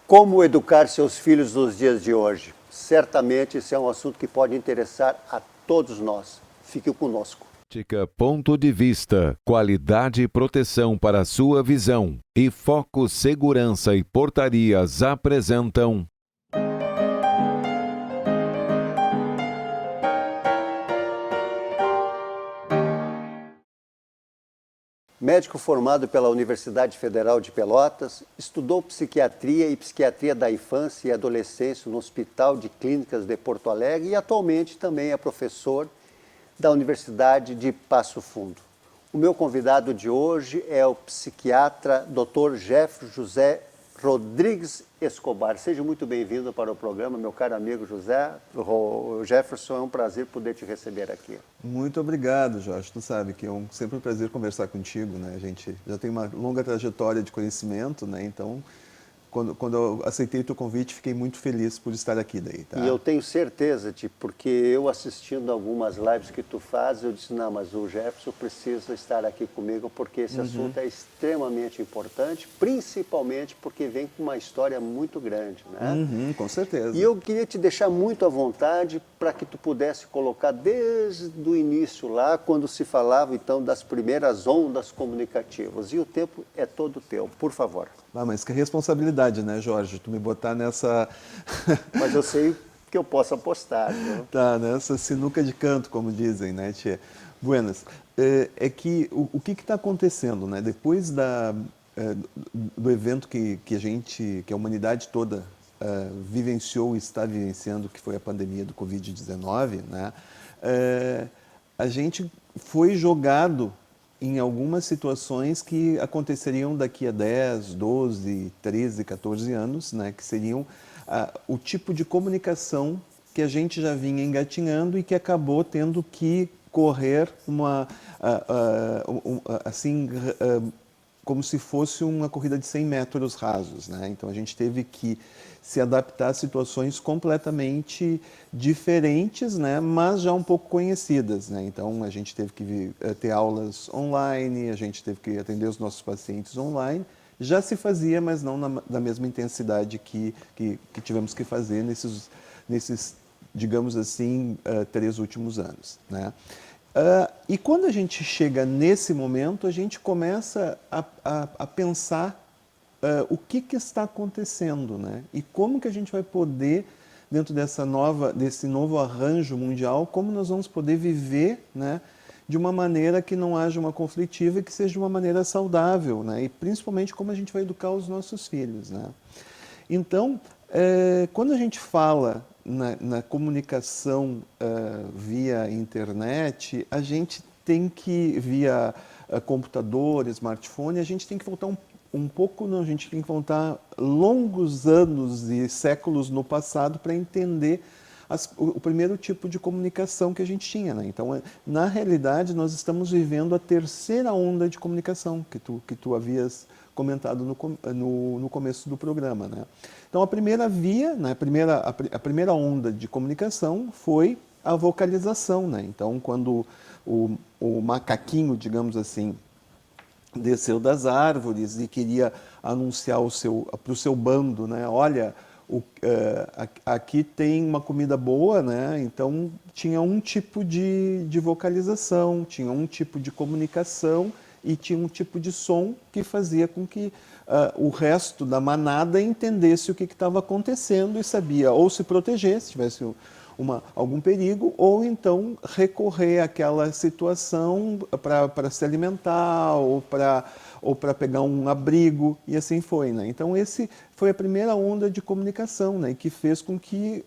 Como educar seus filhos nos dias de hoje? Certamente esse é um assunto que pode interessar a todos nós. Fique conosco. Ponto de vista, qualidade e proteção para a sua visão. E Foco Segurança e Portarias apresentam... Médico formado pela Universidade Federal de Pelotas, estudou psiquiatria e psiquiatria da infância e adolescência no Hospital de Clínicas de Porto Alegre e atualmente também é professor da Universidade de Passo Fundo. O meu convidado de hoje é o psiquiatra Dr. Jefferson José Rodrigues Escobar. Seja muito bem-vindo para o programa, meu caro amigo Jefferson, é um prazer poder te receber aqui. Muito obrigado, Jorge. Tu sabe que é sempre um prazer conversar contigo, né? A gente já tem uma longa trajetória de conhecimento, né? Então, quando eu aceitei o teu convite, fiquei muito feliz por estar aqui daí, tá? E eu tenho certeza, porque eu assistindo algumas lives que tu fazes, eu disse, não, mas o Jefferson precisa estar aqui comigo, porque esse assunto é extremamente importante, principalmente porque vem com uma história muito grande, né? Com certeza. E eu queria te deixar muito à vontade para que tu pudesse colocar desde o início lá, quando se falava então das primeiras ondas comunicativas. E o tempo é todo teu, por favor. Ah, mas que responsabilidade, né, Jorge? Tu me botar nessa... Mas eu sei que eu posso apostar, viu? Tá, nessa sinuca de canto, como dizem, né, tia? Buenas. É que o que está acontecendo, né? Depois do evento que a humanidade toda vivenciou e está vivenciando, que foi a pandemia do Covid-19, né? A gente foi jogado em algumas situações que aconteceriam daqui a 10, 12, 13, 14 anos, né, que seriam o tipo de comunicação que a gente já vinha engatinhando e que acabou tendo que correr como se fosse uma corrida de 100 metros rasos, né? Então a gente teve que se adaptar a situações completamente diferentes, né? Mas já um pouco conhecidas, né? Então a gente teve que ter aulas online, a gente teve que atender os nossos pacientes online. Já se fazia, mas não na mesma intensidade que tivemos que fazer nesses digamos assim, 3 últimos anos, né? E quando a gente chega nesse momento, a gente começa a pensar o que está acontecendo, né? E como que a gente vai poder, dentro desse novo arranjo mundial, como nós vamos poder viver, né, de uma maneira que não haja uma conflitiva e que seja de uma maneira saudável, né? E principalmente como a gente vai educar os nossos filhos, né? Então, quando a gente fala na comunicação via internet, a gente tem que, via computador, smartphone, a gente tem que voltar um pouco, não, a gente tem que voltar longos anos e séculos no passado para entender o primeiro tipo de comunicação que a gente tinha, né? Então, na realidade, nós estamos vivendo a terceira onda de comunicação que tu havias comentado no começo do programa, né? Então, a primeira via, né, a primeira onda de comunicação foi a vocalização, né? Então, quando o macaquinho, digamos assim, desceu das árvores e queria anunciar para o seu bando, né? Olha, aqui tem uma comida boa, né? Então tinha um tipo de vocalização, tinha um tipo de comunicação e tinha um tipo de som que fazia com que o resto da manada entendesse o que estava acontecendo e sabia ou se proteger, se tivesse algum perigo, ou então recorrer àquela situação para se alimentar ou para pegar um abrigo, e assim foi, né? Então esse foi a primeira onda de comunicação, né? Que fez com que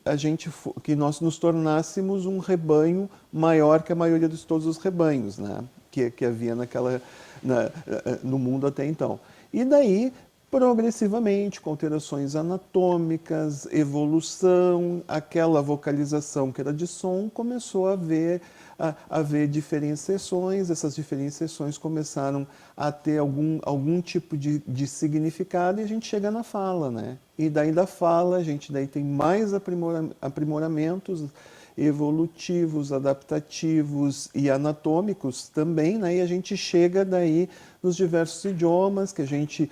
que nós nos tornássemos um rebanho maior que a maioria de todos os rebanhos, né? Que havia no mundo até então. E daí, progressivamente, com alterações anatômicas, evolução, aquela vocalização que era de som, começou a haver diferenciações, essas diferenciações começaram a ter algum tipo de significado e a gente chega na fala, né? E daí da fala, a gente daí tem mais aprimoramentos evolutivos, adaptativos e anatômicos também, né? E a gente chega daí nos diversos idiomas que a gente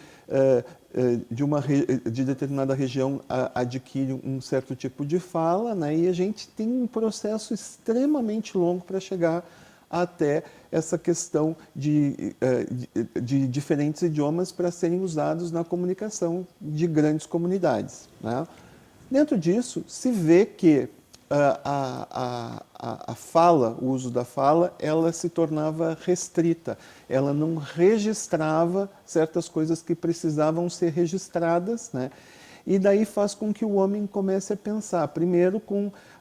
de determinada região adquire um certo tipo de fala, né? E a gente tem um processo extremamente longo para chegar até essa questão de diferentes idiomas para serem usados na comunicação de grandes comunidades, né? Dentro disso, se vê que a fala, o uso da fala, ela se tornava restrita. Ela não registrava certas coisas que precisavam ser registradas, né? E daí faz com que o homem comece a pensar, primeiro,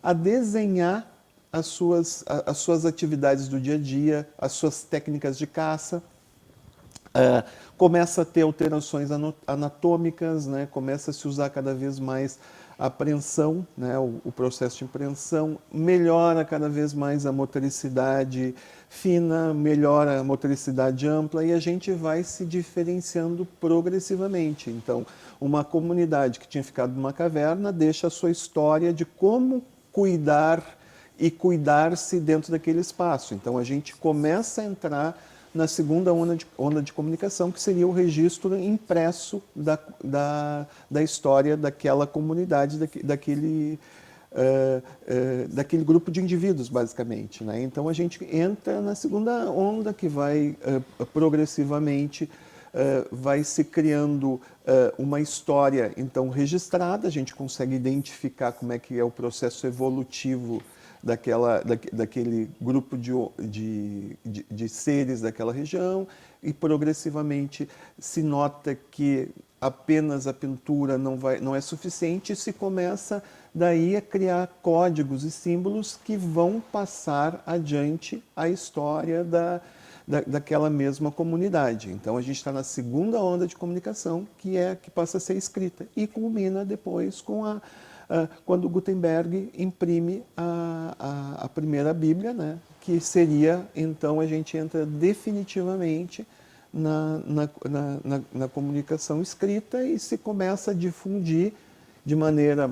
a desenhar as suas atividades do dia a dia, as suas técnicas de caça. Começa a ter alterações anatômicas, né? Começa a se usar cada vez mais a apreensão, né? O processo de apreensão, melhora cada vez mais a motricidade fina, melhora a motricidade ampla e a gente vai se diferenciando progressivamente. Então, uma comunidade que tinha ficado numa caverna deixa a sua história de como cuidar e cuidar-se dentro daquele espaço. Então, a gente começa a entrar na segunda onda de comunicação, que seria o registro impresso da história daquela comunidade, daquele grupo de indivíduos, basicamente, né? Então a gente entra na segunda onda, que vai progressivamente vai se criando uma história então registrada, a gente consegue identificar como é que é o processo evolutivo daquele grupo de seres daquela região, e progressivamente se nota que apenas a pintura não é suficiente, e se começa daí a criar códigos e símbolos que vão passar adiante a história daquela mesma comunidade. Então a gente está na segunda onda de comunicação, que passa a ser escrita, e culmina depois quando Gutenberg imprime a primeira Bíblia, né? Que seria, então, a gente entra definitivamente na comunicação escrita e se começa a difundir de maneira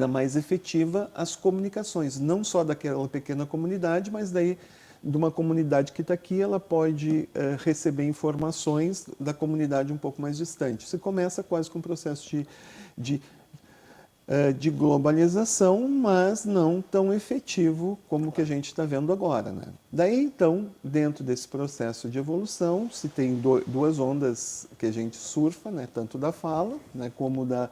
mais efetiva as comunicações, não só daquela pequena comunidade, mas daí de uma comunidade que está aqui, ela pode receber informações da comunidade um pouco mais distante. Você começa quase com um processo de globalização, mas não tão efetivo como o que a gente está vendo agora, né? Daí, então, dentro desse processo de evolução, se tem duas ondas que a gente surfa, né? Tanto da fala, né? Como da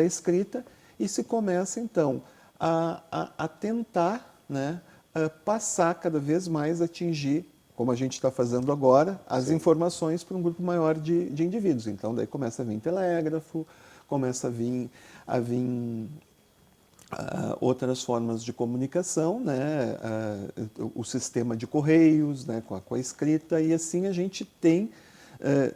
escrita, e se começa, então, a tentar, né? Passar cada vez mais, atingir, como a gente está fazendo agora, as informações para um grupo maior de indivíduos. Então, daí começa a vir telégrafo, começa a vir outras formas de comunicação, né? O sistema de correios, né? com a escrita, e assim a gente tem,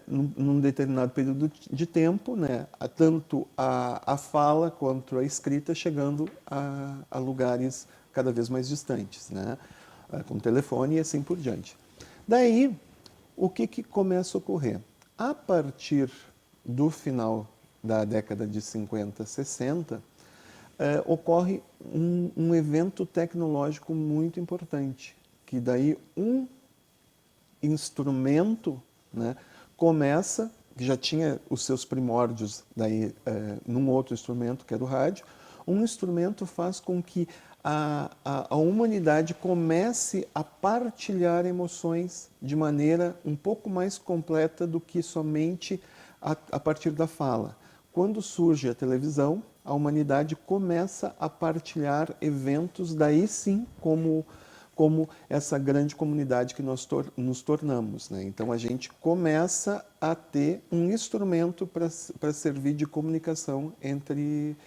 num determinado período de tempo, né? Tanto a fala quanto a escrita chegando a lugares cada vez mais distantes, né? Com telefone e assim por diante. Daí, o que começa a ocorrer? A partir do final da década de 50, 60, ocorre um evento tecnológico muito importante, que daí um instrumento, né, começa, que já tinha os seus primórdios daí, num outro instrumento, que era o rádio, um instrumento faz com que a humanidade comece a partilhar emoções de maneira um pouco mais completa do que somente a partir da fala. Quando surge a televisão, a humanidade começa a partilhar eventos, daí sim, como essa grande comunidade que nós nos tornamos, né? Então a gente começa a ter um instrumento para servir de comunicação entre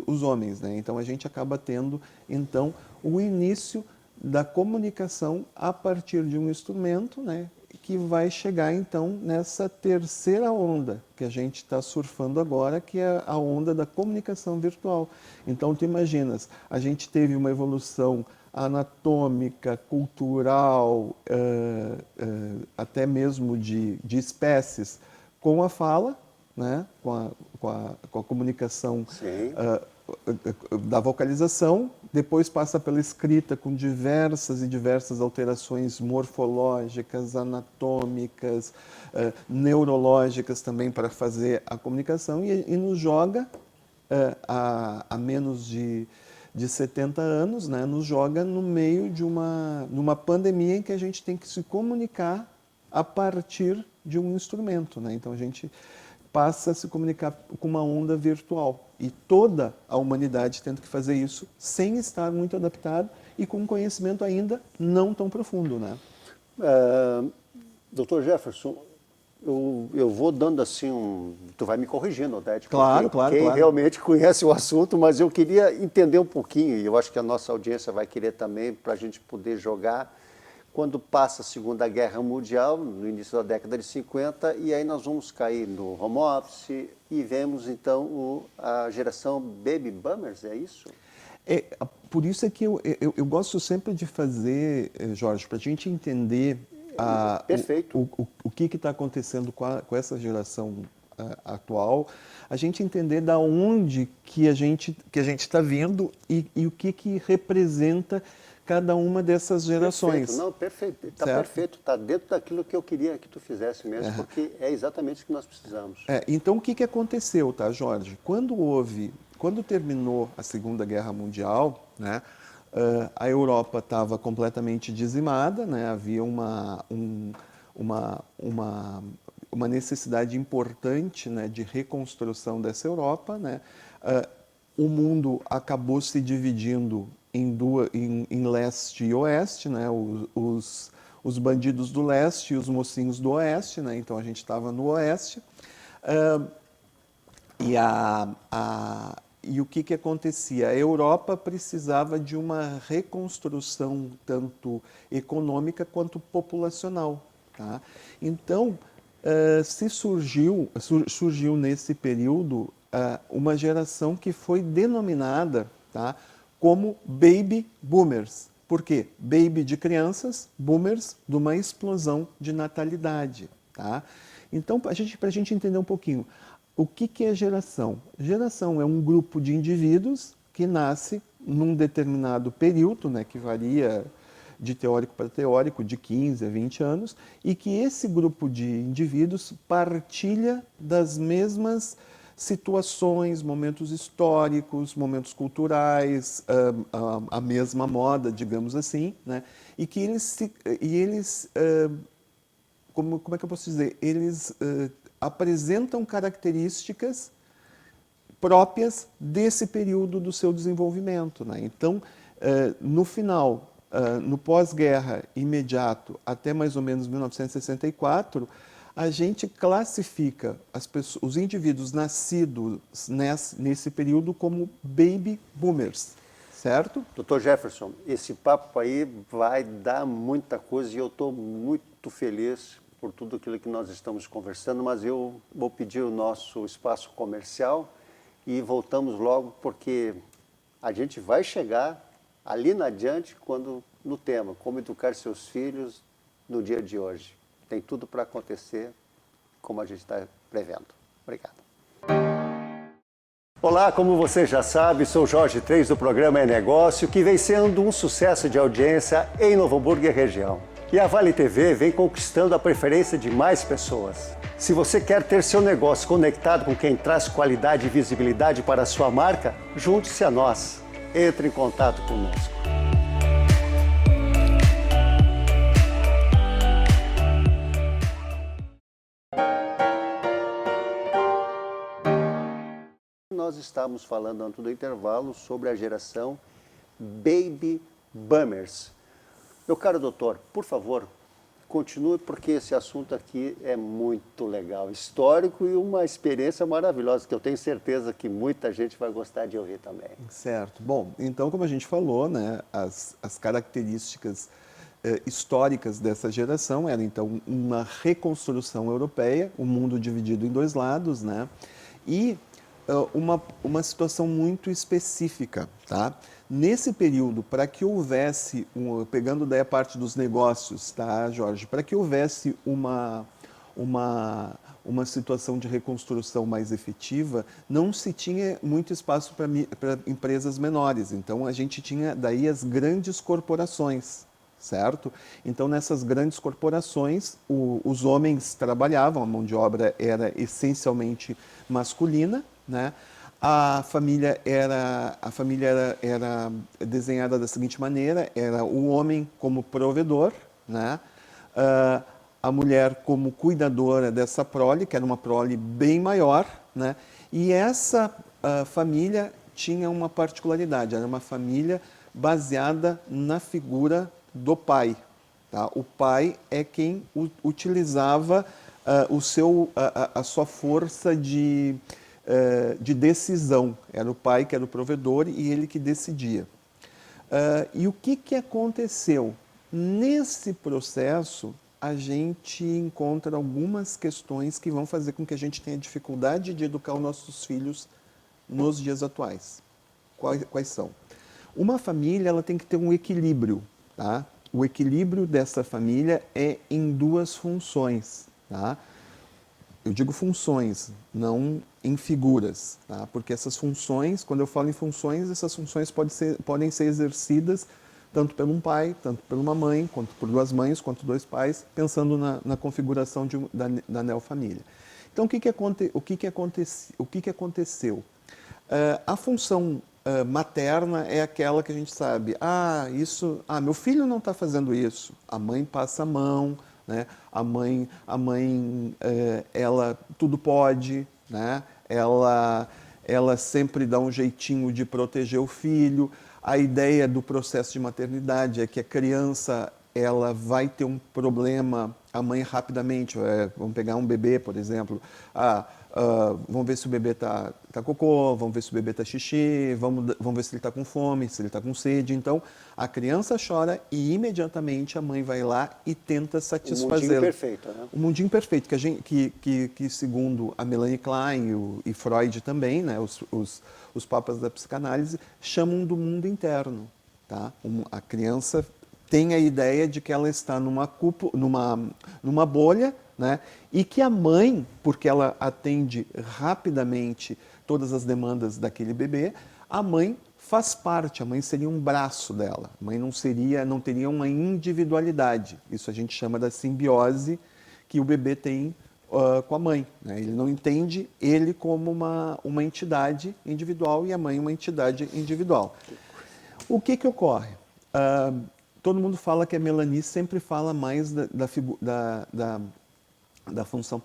os homens, né? Então a gente acaba tendo então o início da comunicação a partir de um instrumento, né? Que vai chegar então nessa terceira onda que a gente está surfando agora, que é a onda da comunicação virtual. Então tu imaginas, a gente teve uma evolução anatômica, cultural, até mesmo de espécies, com a fala, né? com a comunicação da vocalização, depois passa pela escrita com diversas e diversas alterações morfológicas, anatômicas, neurológicas também para fazer a comunicação e nos joga a menos de 70 anos, né, nos joga no meio de numa pandemia em que a gente tem que se comunicar a partir de um instrumento, né? Então a gente passa a se comunicar com uma onda virtual e toda a humanidade tendo que fazer isso sem estar muito adaptado e com um conhecimento ainda não tão profundo, né? Dr. Jefferson, eu vou dando assim tu vai me corrigindo, Odete, claro, quem realmente conhece o assunto, mas eu queria entender um pouquinho, e eu acho que a nossa audiência vai querer também, para a gente poder jogar, quando passa a Segunda Guerra Mundial, no início da década de 50, e aí nós vamos cair no home office e vemos então a geração Baby Boomers, é isso? Por isso é que eu gosto sempre de fazer, Jorge, para a gente entender Perfeito. o que está acontecendo com essa geração atual, a gente entender da onde que a gente está vindo e o que representa cada uma dessas gerações. Perfeito, não, perfeito, está perfeito, está dentro daquilo que eu queria que tu fizesse mesmo, porque é exatamente o que nós precisamos. Então o que aconteceu, tá, Jorge? Quando terminou a Segunda Guerra Mundial, né, a Europa estava completamente dizimada, né, havia uma necessidade importante, né, de reconstrução dessa Europa, né, o mundo acabou se dividindo em leste e oeste, né, os bandidos do leste e os mocinhos do oeste, né, então a gente estava no oeste, e o que acontecia? A Europa precisava de uma reconstrução tanto econômica quanto populacional. Tá? Então, surgiu nesse período uma geração que foi denominada, tá, como Baby Boomers. Por quê? Baby de crianças, boomers de uma explosão de natalidade. Tá? Então, para a gente entender um pouquinho, o que é geração? Geração é um grupo de indivíduos que nasce num determinado período, né, que varia de teórico para teórico, de 15 a 20 anos, e que esse grupo de indivíduos partilha das mesmas situações, momentos históricos, momentos culturais, a mesma moda, digamos assim, né, e que eles como é que eu posso dizer? Eles apresentam características próprias desse período do seu desenvolvimento, né? Então, no final, no pós-guerra imediato, até mais ou menos 1964, a gente classifica os indivíduos nascidos nesse período como baby boomers, certo? Dr. Jefferson, esse papo aí vai dar muita coisa e eu estou muito feliz por tudo aquilo que nós estamos conversando, mas eu vou pedir o nosso espaço comercial e voltamos logo, porque a gente vai chegar ali na adiante no tema, como educar seus filhos no dia de hoje. Tem tudo para acontecer como a gente está prevendo. Obrigado. Olá, como você já sabe, sou Jorge 3 do programa É Negócio, que vem sendo um sucesso de audiência em Novo Hamburgo e região. E a Vale TV vem conquistando a preferência de mais pessoas. Se você quer ter seu negócio conectado com quem traz qualidade e visibilidade para a sua marca, junte-se a nós. Entre em contato conosco. Nós estávamos falando antes do intervalo sobre a geração Baby Boomers. Meu caro doutor, por favor, continue, porque esse assunto aqui é muito legal, histórico e uma experiência maravilhosa, que eu tenho certeza que muita gente vai gostar de ouvir também. Certo. Bom, então, como a gente falou, né, as características históricas dessa geração eram, então, uma reconstrução europeia, o mundo dividido em dois lados, né, e uma situação muito específica, tá? Nesse período, para que houvesse, pegando daí a parte dos negócios, tá, Jorge? Para que houvesse uma situação de reconstrução mais efetiva, não se tinha muito espaço para empresas menores. Então, a gente tinha daí as grandes corporações, certo? Então, nessas grandes corporações, os homens trabalhavam, a mão de obra era essencialmente masculina, né? A família era desenhada da seguinte maneira: era o homem como provedor, né? A mulher como cuidadora dessa prole, que era uma prole bem maior, né? E essa família tinha uma particularidade, era uma família baseada na figura do pai. Tá? O pai é quem utilizava a sua força de decisão. Era o pai que era o provedor e ele que decidia. E o que aconteceu? Nesse processo, a gente encontra algumas questões que vão fazer com que a gente tenha dificuldade de educar os nossos filhos nos dias atuais. Quais são? Uma família ela tem que ter um equilíbrio. Tá? O equilíbrio dessa família é em duas funções. Tá? Eu digo funções, não em figuras, tá? Porque essas funções, quando eu falo em funções, essas funções podem ser exercidas tanto por um pai, tanto por uma mãe, quanto por duas mães, quanto dois pais, pensando na configuração da neofamília. Então, o que aconteceu? A função materna é aquela que a gente sabe, meu filho não está fazendo isso, a mãe passa a mão, né? A mãe ela tudo pode, né? Ela sempre dá um jeitinho de proteger o filho. A ideia do processo de maternidade é que a criança ela vai ter um problema, a mãe rapidamente, vamos pegar um bebê, por exemplo, vamos ver se o bebê está cocô, vamos ver se o bebê está xixi, vamos ver se ele está com fome, se ele está com sede. Então, a criança chora e imediatamente a mãe vai lá e tenta satisfazê-la. O mundinho perfeito, né? O mundinho perfeito, que segundo a Melanie Klein e Freud também, né, os papas da psicanálise, chamam do mundo interno. Tá? A criança tem a ideia de que ela está numa bolha, né? E que a mãe, porque ela atende rapidamente todas as demandas daquele bebê, a mãe faz parte, a mãe seria um braço dela, a mãe não teria uma individualidade. Isso a gente chama da simbiose que o bebê tem com a mãe. Né? Ele não entende ele como uma entidade individual e a mãe uma entidade individual. O que ocorre? Todo mundo fala que a Melanie sempre fala mais da função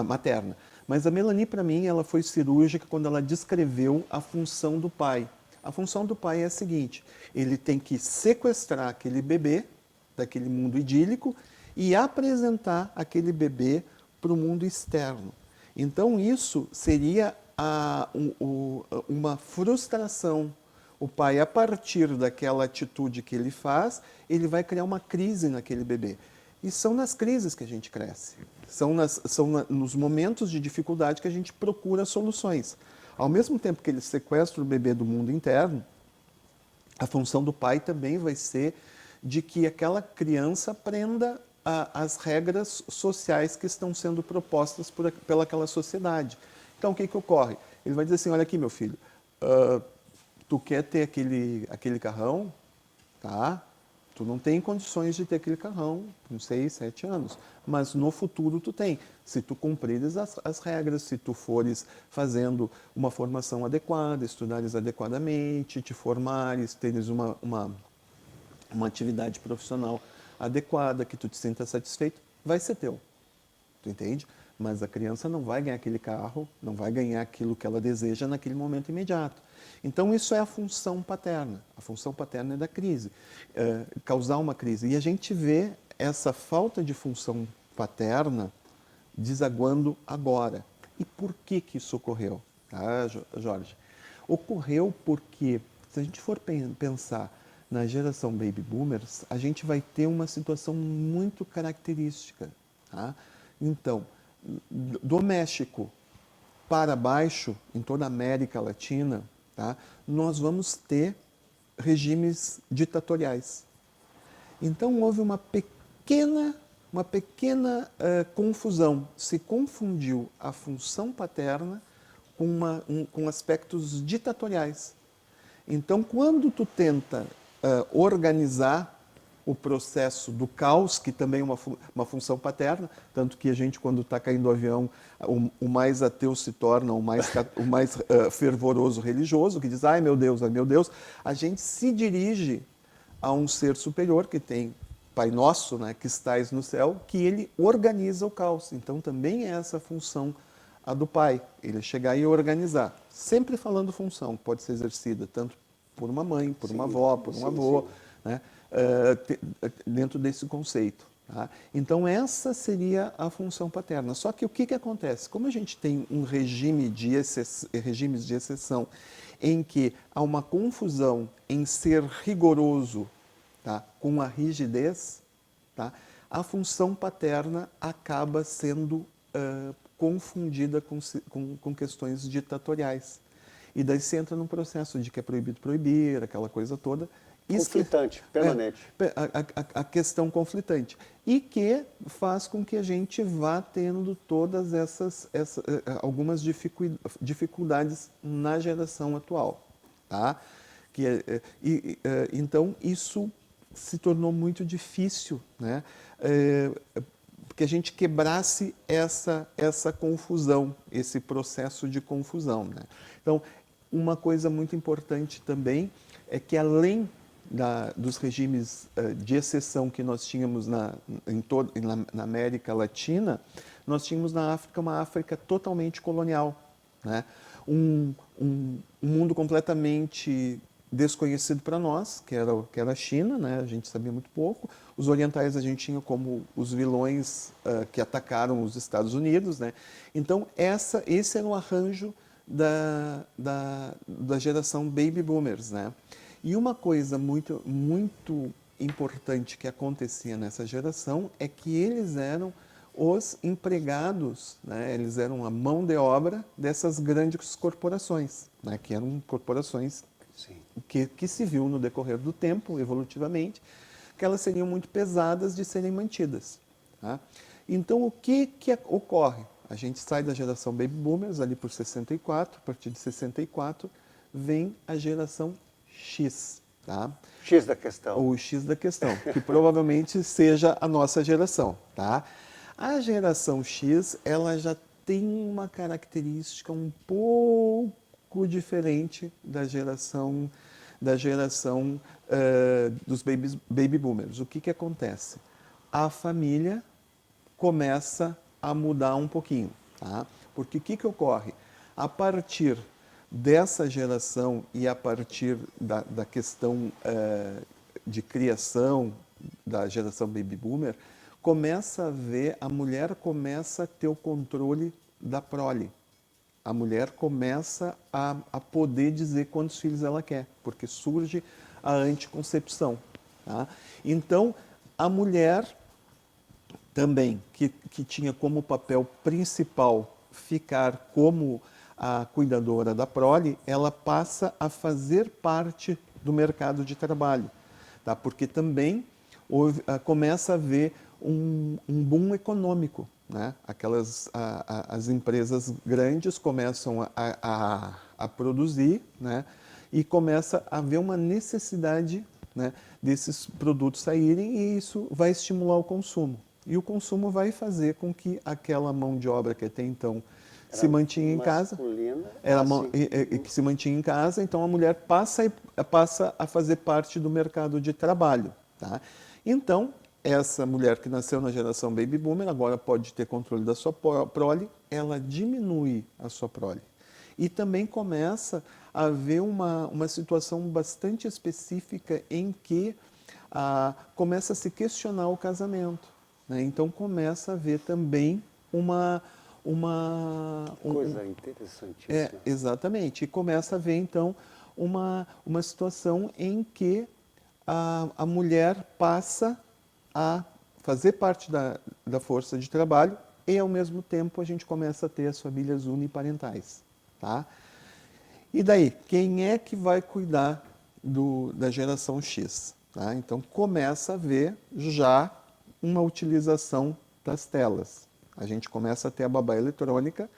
materna. Mas a Melanie, para mim, ela foi cirúrgica quando ela descreveu a função do pai. A função do pai é a seguinte: ele tem que sequestrar aquele bebê daquele mundo idílico e apresentar aquele bebê para o mundo externo. Então, isso seria uma frustração. O pai, a partir daquela atitude que ele faz, ele vai criar uma crise naquele bebê. E são nas crises que a gente cresce. São nos momentos de dificuldade que a gente procura soluções. Ao mesmo tempo que ele sequestra o bebê do mundo interno, a função do pai também vai ser de que aquela criança aprenda as regras sociais que estão sendo propostas pelaquela sociedade. Então, o que ocorre? Ele vai dizer assim, olha aqui, meu filho, tu quer ter aquele carrão, tá? Tu não tem condições de ter aquele carrão com 6, 7 anos, mas no futuro tu tem. Se tu cumprires as regras, se tu fores fazendo uma formação adequada, estudares adequadamente, te formares, teres uma atividade profissional adequada, que tu te sinta satisfeito, vai ser teu. Tu entende? Mas a criança não vai ganhar aquele carro, não vai ganhar aquilo que ela deseja naquele momento imediato. Então, isso é a função paterna. A função paterna é da crise, causar uma crise. E a gente vê essa falta de função paterna desaguando agora. E por que isso ocorreu? Tá, Jorge? Ocorreu porque, se a gente for pensar na geração Baby Boomers, a gente vai ter uma situação muito característica. Tá? Então, do México para baixo, em toda a América Latina, tá? Nós vamos ter regimes ditatoriais. Então, houve uma pequena uma pequena confusão. Se confundiu a função paterna com aspectos ditatoriais. Então, quando tu tenta organizar o processo do caos, que também é uma função paterna, tanto que a gente, quando está caindo do avião, o mais ateu se torna o mais fervoroso religioso, que diz, ai meu Deus, a gente se dirige a um ser superior, que tem Pai Nosso, né, que estais no céu, que ele organiza o caos. Então, também é essa função a do pai, ele chegar e organizar. Sempre falando função, pode ser exercida tanto por uma mãe, por uma avó, por um avô, né? Dentro desse conceito. Tá? Então, essa seria a função paterna. Só que o que acontece? Como a gente tem um regimes de exceção em que há uma confusão em ser rigoroso, tá, com a rigidez, tá, a função paterna acaba sendo confundida com questões ditatoriais. E daí você entra num processo de que é proibido proibir, aquela coisa toda. Conflitante, permanente. A questão conflitante. E que faz com que a gente vá tendo todas algumas dificuldades na geração atual. Tá? Então, isso se tornou muito difícil, né? Que a gente quebrasse essa confusão, esse processo de confusão. Né? Então, uma coisa muito importante também é que, além dos regimes de exceção que nós tínhamos na América Latina, nós tínhamos na África uma África totalmente colonial, né? Um mundo completamente desconhecido para nós, que era a China, né? A gente sabia muito pouco. Os orientais a gente tinha como os vilões que atacaram os Estados Unidos, né? Então, esse era o arranjo da geração Baby Boomers, né? E uma coisa muito, muito importante que acontecia nessa geração é que eles eram os empregados, né? Eles eram a mão de obra dessas grandes corporações, né? Que eram corporações que se viu no decorrer do tempo, evolutivamente, que elas seriam muito pesadas de serem mantidas. Tá? Então, o que ocorre? A gente sai da geração Baby Boomers ali por 64, a partir de 64 vem a geração X. Tá? X da questão. O X da questão, que provavelmente seja a nossa geração. Tá? A geração X, ela já tem uma característica um pouco diferente da geração dos baby boomers. O que acontece? A família começa a mudar um pouquinho. Tá? Porque o que ocorre? A partir dessa geração e a partir da questão de criação da geração baby boomer, a mulher começa a ter o controle da prole. A mulher começa a poder dizer quantos filhos ela quer, porque surge a anticoncepção. Tá? Então, a mulher também, que tinha como papel principal ficar como a cuidadora da prole, ela passa a fazer parte do mercado de trabalho. Tá? Porque também começa a haver um boom econômico. Né? As empresas grandes começam a produzir, né? E começa a haver uma necessidade, né, desses produtos saírem, e isso vai estimular o consumo. E o consumo vai fazer com que aquela mão de obra que até então se mantinha em casa, que se mantinha em casa, então a mulher passa a fazer parte do mercado de trabalho. Tá? Então, essa mulher que nasceu na geração Baby Boomer agora pode ter controle da sua prole, ela diminui a sua prole. E também começa a haver uma situação bastante específica em que começa a se questionar o casamento. Né? Então começa a haver também coisa interessantíssima. Exatamente. E começa a haver, então, uma situação em que a mulher passa a fazer parte da força de trabalho e, ao mesmo tempo, a gente começa a ter as famílias uniparentais. Tá? E daí, quem é que vai cuidar da geração X? Tá? Então, começa a haver já uma utilização das telas. A gente começa a ter a babá eletrônica,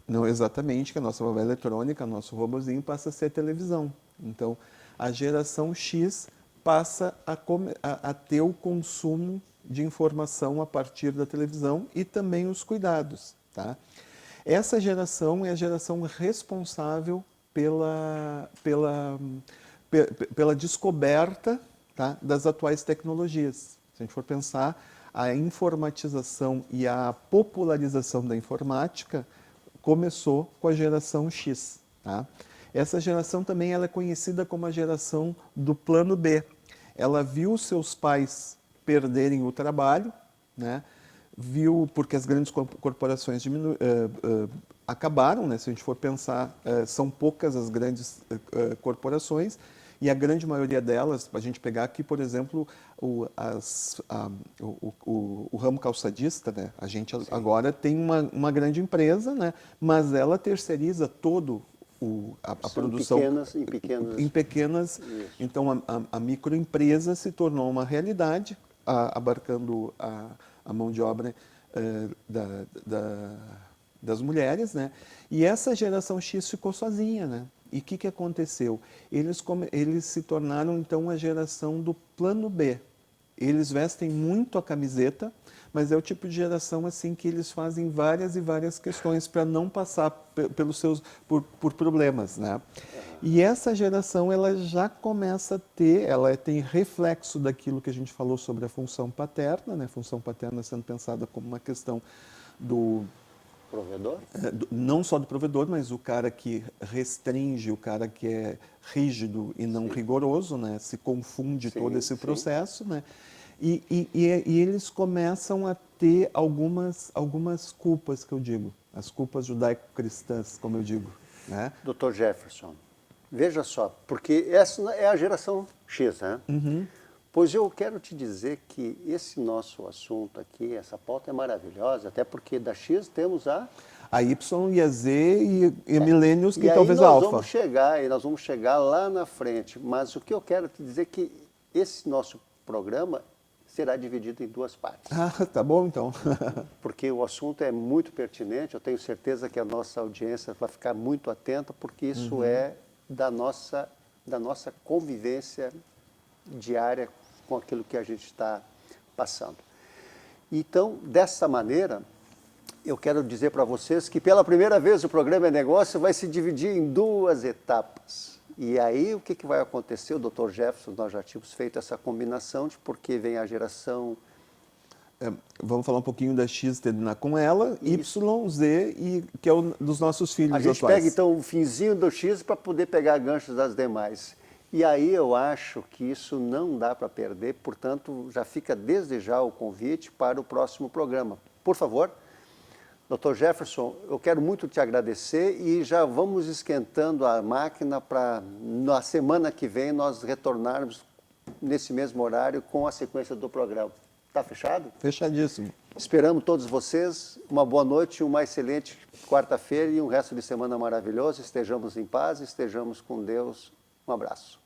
não exatamente que a nossa babá eletrônica, nosso robozinho passa a ser televisão. Então, a geração X passa a ter o consumo de informação a partir da televisão e também os cuidados. Tá? Essa geração é a geração responsável pela descoberta, tá, das atuais tecnologias. Se a gente for pensar, a informatização e a popularização da informática começou com a geração X. Tá? Essa geração também ela é conhecida como a geração do plano B. Ela viu seus pais perderem o trabalho, né? Viu porque as grandes corporações acabaram, né? Se a gente for pensar, são poucas as grandes corporações e a grande maioria delas, a gente pegar aqui, por exemplo, o ramo calçadista, né? A gente agora tem uma grande empresa, né? Mas ela terceiriza todo a produção em pequenas. Então a microempresa se tornou uma realidade, abarcando a mão de obra das mulheres, né? E essa geração X ficou sozinha, né? E o que aconteceu? Eles se tornaram, então, a geração do plano B. Eles vestem muito a camiseta, mas é o tipo de geração assim que eles fazem várias e várias questões para não passar por problemas, né? E essa geração ela já começa a ter, ela tem reflexo daquilo que a gente falou sobre a função paterna, né? A função paterna sendo pensada como uma questão do provedor? Não só do provedor, mas o cara que restringe, o cara que é rígido e não rigoroso, né? Se confunde todo esse processo, né? E eles começam a ter algumas culpas, que eu digo, as culpas judaico-cristãs, como eu digo, né? Dr. Jefferson, veja só, porque essa é a geração X, né? Uhum. Pois eu quero te dizer que esse nosso assunto aqui, essa pauta é maravilhosa, até porque da X temos a Y e a Z e a Millennials, que e talvez aí a nós Alpha. nós vamos chegar lá na frente. Mas o que eu quero te dizer é que esse nosso programa será dividido em duas partes. Ah, tá bom então. Porque o assunto é muito pertinente, eu tenho certeza que a nossa audiência vai ficar muito atenta, porque isso é da nossa convivência diária com aquilo que a gente está passando. Então, dessa maneira, eu quero dizer para vocês que pela primeira vez o programa É Negócio vai se dividir em duas etapas. E aí o que vai acontecer? O Dr. Jefferson, nós já tínhamos feito essa combinação de porque vem a geração... Vamos falar um pouquinho da X, terminar com ela, Y, Z, que é dos nossos filhos atuais. A gente pega então o finzinho do X para poder pegar ganchos das demais. E aí eu acho que isso não dá para perder, portanto, já fica desde já o convite para o próximo programa. Por favor, Dr. Jefferson, eu quero muito te agradecer e já vamos esquentando a máquina para, na semana que vem, nós retornarmos nesse mesmo horário com a sequência do programa. Está fechado? Fechadíssimo. Esperamos todos vocês. Uma boa noite, uma excelente quarta-feira e um resto de semana maravilhoso. Estejamos em paz, estejamos com Deus. Um abraço.